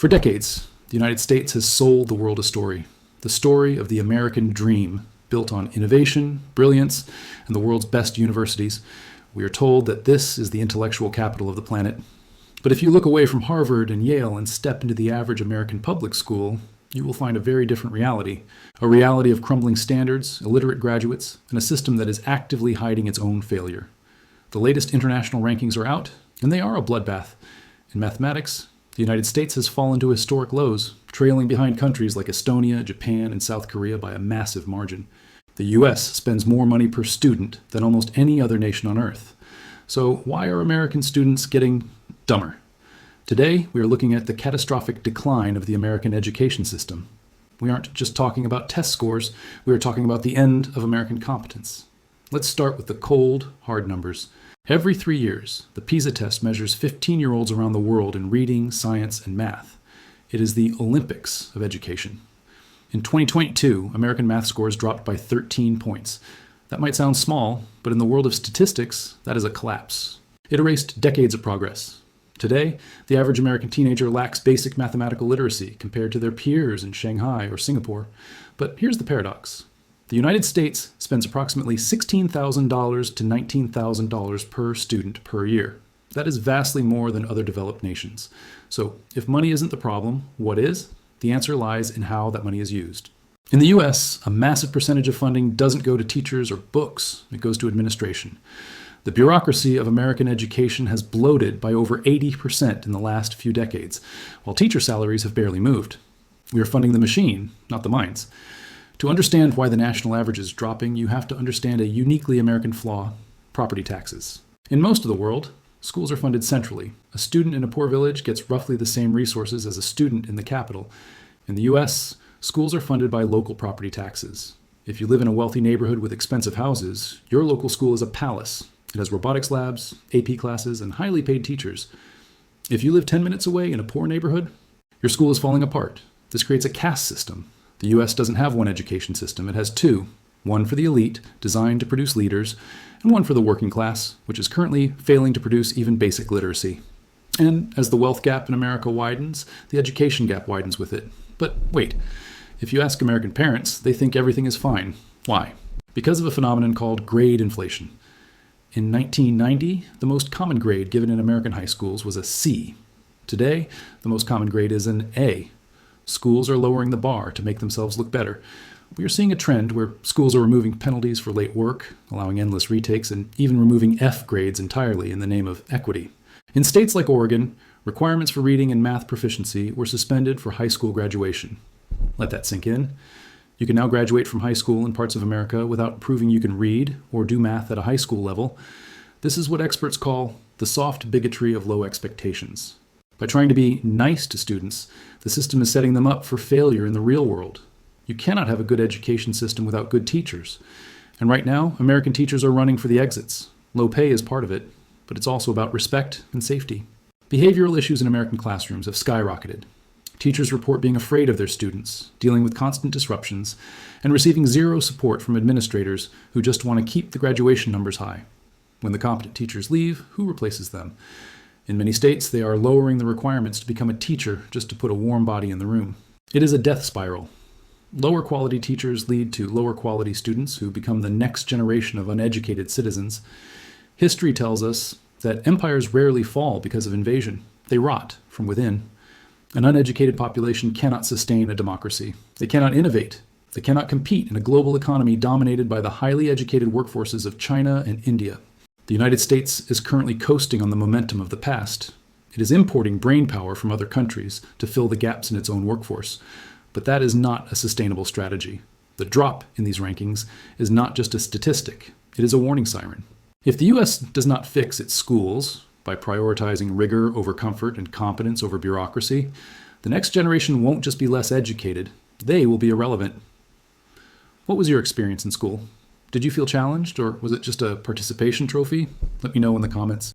For decades, the United States has sold the world a story. The story of the American dream, built on innovation, brilliance, and the world's best universities. We are told that this is the intellectual capital of the planet. But if you look away from Harvard and Yale and step into the average American public school, you will find a very different reality. A reality of crumbling standards, illiterate graduates, and a system that is actively hiding its own failure. The latest international rankings are out, and they are a bloodbath. In mathematics, the United States has fallen to historic lows, trailing behind countries like Estonia, Japan, and South Korea by a massive margin. The US spends more money per student than almost any other nation on Earth. So why are American students getting dumber? Today, we are looking at the catastrophic decline of the American education system. We aren't just talking about test scores, we are talking about the end of American competence. Let's start with the cold, hard numbers. Every 3 years, the PISA test measures 15-year-olds around the world in reading, science, and math. It is the Olympics of education. In 2022, American math scores dropped by 13 points. That might sound small, but in the world of statistics, that is a collapse. It erased decades of progress. Today, the average American teenager lacks basic mathematical literacy compared to their peers in Shanghai or Singapore. But here's the paradox. The United States spends approximately $16,000 to $19,000 per student per year. That is vastly more than other developed nations. So if money isn't the problem, what is? The answer lies in how that money is used. In the US, a massive percentage of funding doesn't go to teachers or books, it goes to administration. The bureaucracy of American education has bloated by over 80% in the last few decades, while teacher salaries have barely moved. We are funding the machine, not the minds. To understand why the national average is dropping, you have to understand a uniquely American flaw: property taxes. In most of the world, schools are funded centrally. A student in a poor village gets roughly the same resources as a student in the capital. In the US, schools are funded by local property taxes. If you live in a wealthy neighborhood with expensive houses, your local school is a palace. It has robotics labs, AP classes, and highly paid teachers. If you live 10 minutes away in a poor neighborhood, your school is falling apart. This creates a caste system. The US doesn't have one education system, it has two. One for the elite, designed to produce leaders, and one for the working class, which is currently failing to produce even basic literacy. And as the wealth gap in America widens, the education gap widens with it. But wait, if you ask American parents, they think everything is fine. Why? Because of a phenomenon called grade inflation. In 1990, the most common grade given in American high schools was a C. Today, the most common grade is an A. Schools are lowering the bar to make themselves look better. We are seeing a trend where schools are removing penalties for late work, allowing endless retakes, and even removing F grades entirely in the name of equity. In states like Oregon, requirements for reading and math proficiency were suspended for high school graduation. Let that sink in. You can now graduate from high school in parts of America without proving you can read or do math at a high school level. This is what experts call the soft bigotry of low expectations. By trying to be nice to students, the system is setting them up for failure in the real world. You cannot have a good education system without good teachers. And right now, American teachers are running for the exits. Low pay is part of it, but it's also about respect and safety. Behavioral issues in American classrooms have skyrocketed. Teachers report being afraid of their students, dealing with constant disruptions, and receiving zero support from administrators who just want to keep the graduation numbers high. When the competent teachers leave, who replaces them? In many states, they are lowering the requirements to become a teacher just to put a warm body in the room. It is a death spiral. Lower quality teachers lead to lower quality students who become the next generation of uneducated citizens. History tells us that empires rarely fall because of invasion. They rot from within. An uneducated population cannot sustain a democracy. They cannot innovate. They cannot compete in a global economy dominated by the highly educated workforces of China and India. The United States is currently coasting on the momentum of the past. It is importing brain power from other countries to fill the gaps in its own workforce. But that is not a sustainable strategy. The drop in these rankings is not just a statistic. It is a warning siren. If the US does not fix its schools by prioritizing rigor over comfort and competence over bureaucracy, the next generation won't just be less educated. They will be irrelevant. What was your experience in school? Did you feel challenged, or was it just a participation trophy? Let me know in the comments.